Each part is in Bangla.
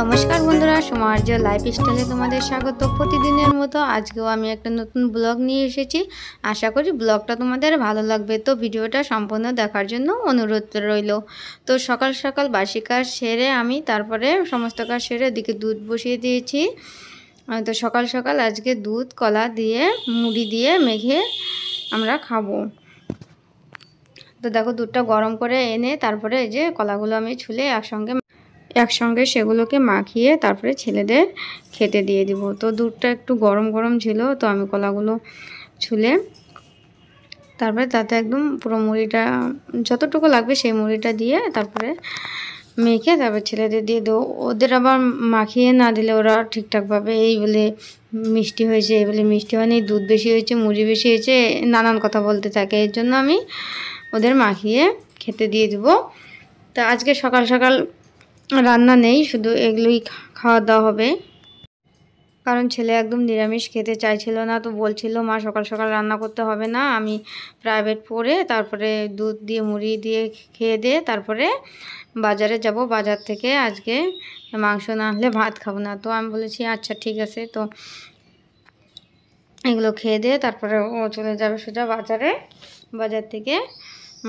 নমস্কার বন্ধুরা, সৌমার্য লাইফস্টাইলে তোমাদের স্বাগত। প্রতিদিনের মতো আজকেও আমি একটা নতুন ব্লগ নিয়ে এসেছি। আশা করি ব্লগটা তোমাদের ভালো লাগবে। তো ভিডিওটা সম্পূর্ণ দেখার জন্য অনুরোধ রইল। তো সকাল সকাল বাসি কাজ সেরে আমি তারপরে সমস্ত কাজ সেরে এদিকে দুধ বসিয়ে দিয়েছি। তো সকাল সকাল আজকে দুধ কলা দিয়ে মুড়ি দিয়ে মেখে আমরা খাবো। তো দেখো দুধটা গরম করে এনে তারপরে এই যে কলাগুলো আমি ছুলে একসঙ্গে সেগুলোকে মাখিয়ে তারপরে ছেলেদের খেতে দিয়ে দিব। তো দুধটা একটু গরম গরম ছিল, তো আমি কলাগুলো ছুলে তারপরে তাতে একদম পুরো মুড়িটা যতটুকু লাগবে সেই মুড়িটা দিয়ে তারপরে মেখে তারপরে ছেলেদের দিয়ে দেবো। ওদের আবার মাখিয়ে না দিলে ওরা ঠিকঠাকভাবে এই বলে মিষ্টি হয়েছে, এই বলে মিষ্টি হয়নি, দুধ বেশি হয়েছে, মুড়ি বেশি হয়েছে, নানান কথা বলতে থাকে। এর জন্য আমি ওদের মাখিয়ে খেতে দিয়ে দেবো। তো আজকে সকাল সকাল রান্না নেই, শুধু এগুলোই খাওয়া দাওয়া হবে। কারণ ছেলে একদম নিরামিষ খেতে চাইছিল না, তো বলছিল মা সকাল সকাল রান্না করতে হবে না, আমি প্রাইভেট পড়ে তারপরে দুধ দিয়ে মুড়ি দিয়ে খেয়ে দিয়ে তারপরে বাজারে যাব, বাজার থেকে আজকে মাংস না আনলে ভাত খাবো না। তো আমি বলেছি আচ্ছা ঠিক আছে। তো এগুলো খেয়ে দিয়ে তারপরে ও চলে যাবে সোজা বাজার থেকে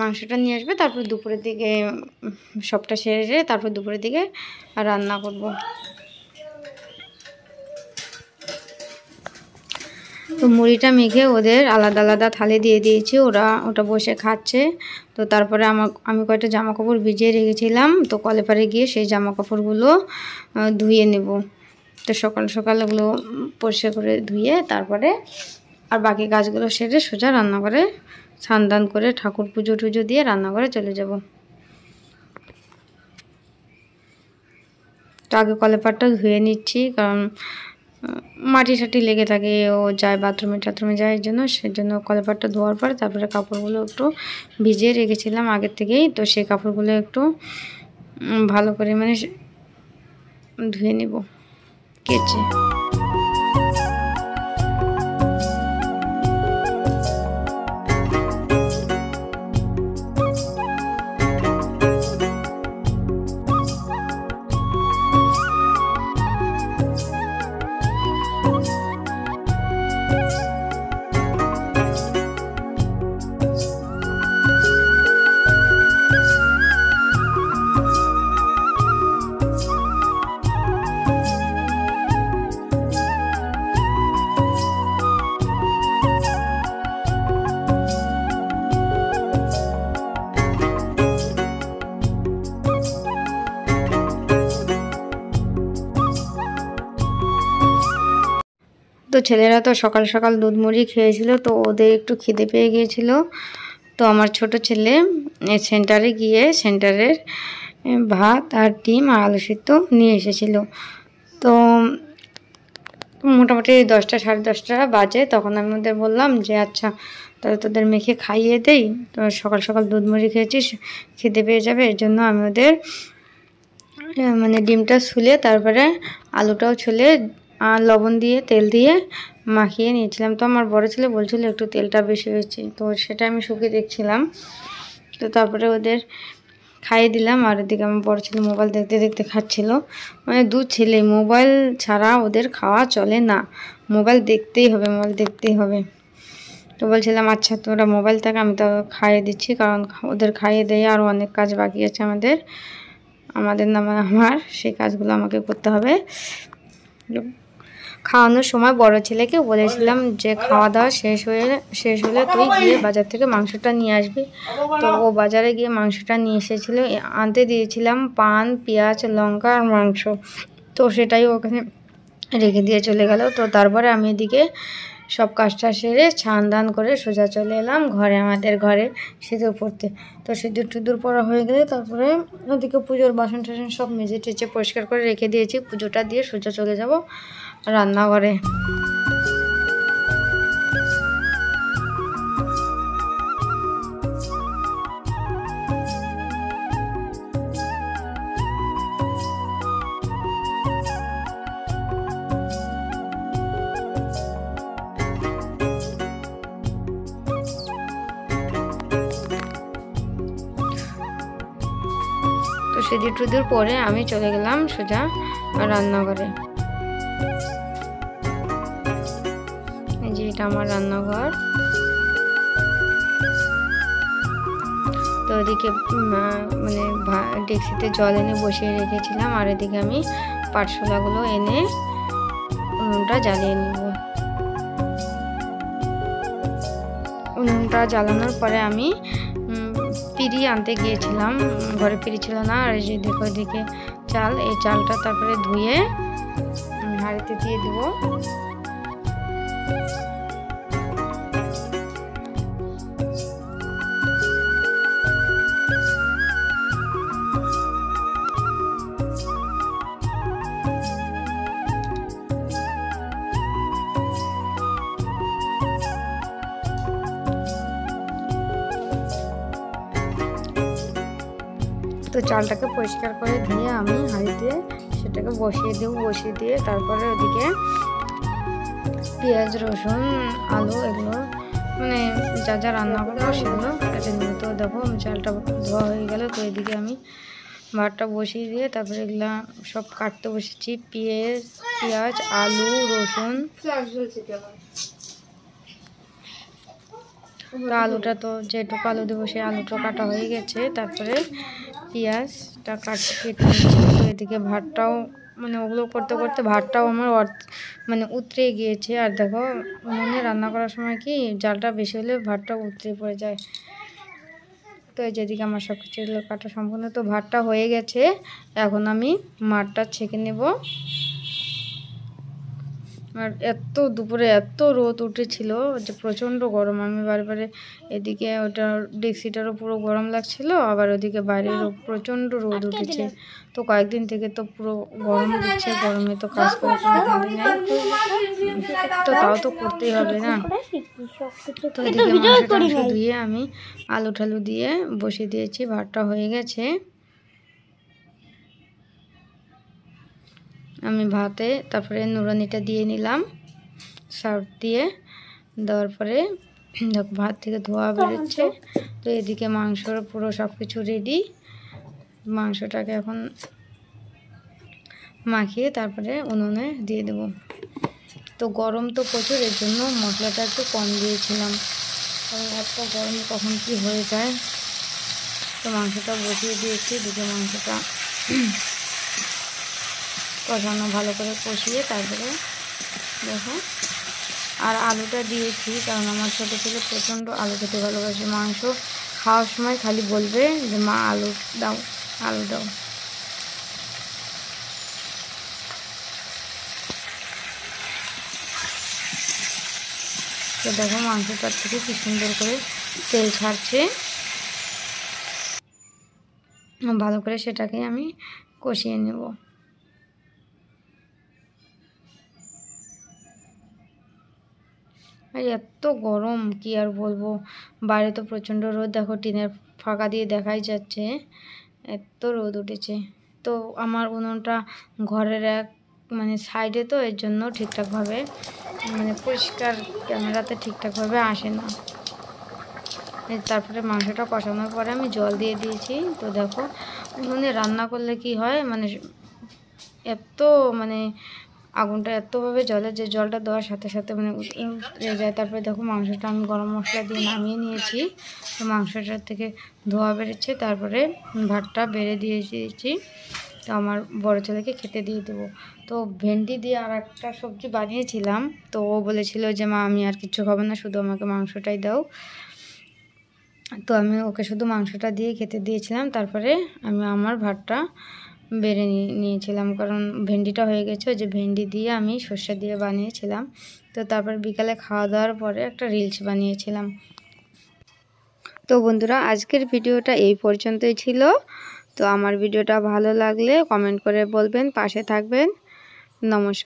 মাংসটা নিয়ে আসবে। তারপর দুপুরের দিকে সবটা সেরে তারপর দুপুরের দিকে রান্না করব। তো মুড়িটা মেখে ওদের আলাদা আলাদা থালে দিয়ে দিয়েছি, ওটা বসে খাচ্ছে। তো তারপরে আমি কয়েকটা জামা কাপড় ভিজিয়ে রেখেছিলাম, তো কলে পারে গিয়ে সেই জামা কাপড়গুলো ধুয়ে নেব। তো সকাল সকাল ওগুলো পরিষ্কার করে ধুয়ে তারপরে আর বাকি কাজগুলো সেরে সোজা রান্না করে স্নান দান করে ঠাকুর পুজো টুজো দিয়ে রান্নাঘরে চলে যাব। তো আগে কলেপাটটা ধুয়ে নিচ্ছি, কারণ মাটি টাটি লেগে থাকে, ও যায় টাথরুমে যায়, সেজন্য কলেপাটটা ধোয়ার পর তারপরে কাপড়গুলো একটু ভিজিয়ে রেখেছিলাম আগের থেকেই। তো সেই কাপড়গুলো একটু ভালো করে ধুয়ে নেব কেচে। তো ছেলেরা তো সকাল সকাল দুধ মুড়ি খেয়েছিল, তো ওদের একটু খিদে পেয়ে গিয়েছিল। তো আমার ছোট ছেলে সেন্টারে গিয়ে সেন্টারের ভাত আর ডিম আর আলু সিদ্ধ নিয়ে এসেছিল। তো মোটামুটি 10টা সাড়ে 10টা বাজে, তখন আমি ওদের বললাম যে আচ্ছা তাহলে তোদের মেখে খাইয়ে দেই, তো সকাল সকাল দুধ মুড়ি খেয়েছিস, খিদে পেয়ে যাবে। এর জন্য আমি ওদের ডিমটা ছুলে তারপরে আলুটাও ছুলে আর লবণ দিয়ে তেল দিয়ে মাখিয়ে নিয়েছিলাম। তো আমার বড় ছেলে বলছিল একটু তেলটা বেশি হয়েছে, তো সেটা আমি শুকিয়ে দেখছিলাম। তো তারপরে ওদের খাইয়ে দিলাম। আর এদিকে আমার বড় ছেলে মোবাইল দেখতে দেখতে খাচ্ছিল। দু ছেলে মোবাইল ছাড়া ওদের খাওয়া চলে না, মোবাইল দেখতেই হবে। তো বলছিলাম আচ্ছা তোরা মোবাইল থেকে আমি তো খাইয়ে দিচ্ছি, কারণ ওদের খাইয়ে দেয় আরও অনেক কাজ বাকি আছে আমাদের নামে আমার সেই কাজগুলো আমাকে করতে হবে। খাওয়ানোর সময় বড় ছেলেকে বলেছিলাম যে খাওয়া দাওয়া শেষ হলে তুই গিয়ে বাজার থেকে মাংসটা নিয়ে আসবি। তো ও বাজারে গিয়ে মাংসটা নিয়ে এসেছিলো, আনতে দিয়েছিলাম পান, পেঁয়াজ, লঙ্কা আর মাংস। তো সেটাই ওখানে রেখে দিয়ে চলে গেল। তো তারপরে আমি এদিকে সব কাজটা সেরে স্নান দান করে সোজা চলে এলাম আমাদের ঘরে সিঁদুর পড়তে। তো সিঁদুর টুদুর পরা হয়ে গেলে তারপরে ওদিকে পুজোর বাসন টাসন সব মেজে টেজে পরিষ্কার করে রেখে দিয়েছি। পুজোটা দিয়ে সোজা চলে যাব রান্নাঘরে। তো সিঁদুর পরে আমি চলে গেলাম সোজা রান্নাঘরে। এই যে এটা আমার রান্নাঘর। তো ওদিকে মানে ডেক্সিতে জল এনে বসিয়ে রেখেছিলাম, আর এদিকে আমি পাটশোলাগুলো এনে উনুনটা জ্বালিয়ে নেব। উনুনটা জ্বালানোর পরে আমি পিড়ি আনতে গিয়েছিলাম, ঘরে পিড়ি ছিল না। আর এই যে দেখো এদিকে চাল, এই চালটা তারপরে ধুয়ে হাঁড়িতে দিয়ে দেবো। তো চালটাকে পরিষ্কার করে ধুয়ে আমি হাঁড়িতে সেটাকে বসিয়ে দেবো। বসিয়ে দিয়ে তারপরে ওদিকে পেঁয়াজ, রসুন, আলু এগুলো মানে যা যা রান্না করবো সেগুলো কেটে নেব। তো দেখো চালটা ধোয়া হয়ে গেল। তো এদিকে আমি ভাতটা বসিয়ে দিয়ে তারপরে এগুলা সব কাটতে বসেছি। পেঁয়াজ, আলু, রসুন। আলুটা তো যেটুকু আলু দেবো সেই আলুটা কাটা হয়ে গেছে। তারপরে পেঁয়াজটা কেটে নিচ্ছি। তো এদিকে ভাতটাও মানে ওগুলো করতে করতে ভাতটাও আমার মানে উতরে গিয়েছে। আর দেখো উনুনে রান্না করার সময় কি জালটা বেশি হলে ভাতটা উতরে পড়ে যায়। তো এই যেদিকে আমার সব কিছু কাটা সম্পূর্ণ। তো ভাতটা হয়ে গেছে, এখন আমি মাঠটা ছেঁকে নেব। আর দুপুরে এত রোদ উঠেছিল যে প্রচণ্ড গরম। আমি বারে এদিকে ওটা ডেক্সিটারও পুরো গরম লাগছিল, আবার ওদিকে বাইরেরও প্রচণ্ড রোদ উঠেছে। তো কয়েকদিন থেকে তো পুরো গরম দিচ্ছে, গরমে তো কাজ করে তো তাও তো করতেই হবে না। তো এদিকে মাংস ধুয়ে আমি আলু ঠালু দিয়ে বসিয়ে দিয়েছি। ভাতটা হয়ে গেছে। আমি ভাতে তারপরে নুরানিটা দিয়ে নিলাম সার্ফ দিয়ে। দেওয়ার পরে ভাত থেকে ধোয়া বেরোচ্ছে। তো এদিকে মাংসর পুরো সব কিছু রেডি। মাংসটাকে এখন মাখিয়ে তারপরে উনুনে দিয়ে দেব। তো গরম তো প্রচুর, এর জন্য মশলাটা একটু কম দিয়েছিলাম, কারণ এত গরম কখন কি হয়ে যায়। তো মাংসটা বসিয়ে দিয়েছি। দিকে মাংসটা কষানো ভালো করে কষিয়ে তারপরে দেখো আর আলুটা দিয়েছি, কারণ আমার ছোটো ছেলে প্রচণ্ড আলু খেতে ভালোবাসে। মাংস খাওয়ার সময় খালি বলবে যে মা আলু দাও, আলু দাও। তো দেখো মাংসটার থেকে কি সুন্দর করে তেল ছাড়ছে। ভালো করে সেটাকে আমি কষিয়ে নেব। আর এত গরম কি আর বলবো, বাইরে তো প্রচণ্ড রোদ। দেখো টিনের ফাঁকা দিয়ে দেখাই যাচ্ছে এত রোদ উঠেছে। তো আমার উনুনটা ঘরের মানে সাইডে, তো এর জন্য ঠিকঠাকভাবে মানে পরিষ্কার ক্যামেরাতে ঠিকঠাকভাবে আসে না। তারপরে মাংসটা কষানোর পরে আমি জল দিয়ে দিয়েছি। তো দেখো উনুনে রান্না করলে কি হয়, মানে এত মানে আগুনটা এতভাবে জ্বলে যে জলটা দেওয়ার সাথে সাথে মানে উতরে যায়। তারপরে দেখো মাংসটা আমি গরম মশলা দিয়ে নামিয়ে নিয়েছি। তো মাংসটার থেকে ধোয়া বেরোচ্ছে। তারপরে ভাতটা বেড়ে দিয়ে দিয়েছি। তো আমার বড় ছেলেকে খেতে দিয়ে দেবো। তো ভেন্ডি দিয়ে আর একটা সবজি বানিয়েছিলাম। তো ও বলেছিল যে মা আমি আর কিছু খাবো না, শুধু আমাকে মাংসটাই দাও। তো আমি ওকে শুধু মাংসটা দিয়ে খেতে দিয়েছিলাম। তারপরে আমি আমার ভাতটা বেড়ে নিয়েছিলাম, কারণ ভেন্ডিটা হয়ে গেছে। যে ভেন্ডি দিয়ে আমি সর্ষে দিয়ে বানিয়েছিলাম। তো তারপর বিকালে খাওয়া দাওয়ার পরে একটা রিলস বানিয়েছিলাম। তো বন্ধুরা আজকের ভিডিওটা এই পর্যন্তই ছিল। তো আমার ভিডিওটা ভালো লাগলে কমেন্ট করে বলবেন, পাশে থাকবেন। নমস্কার।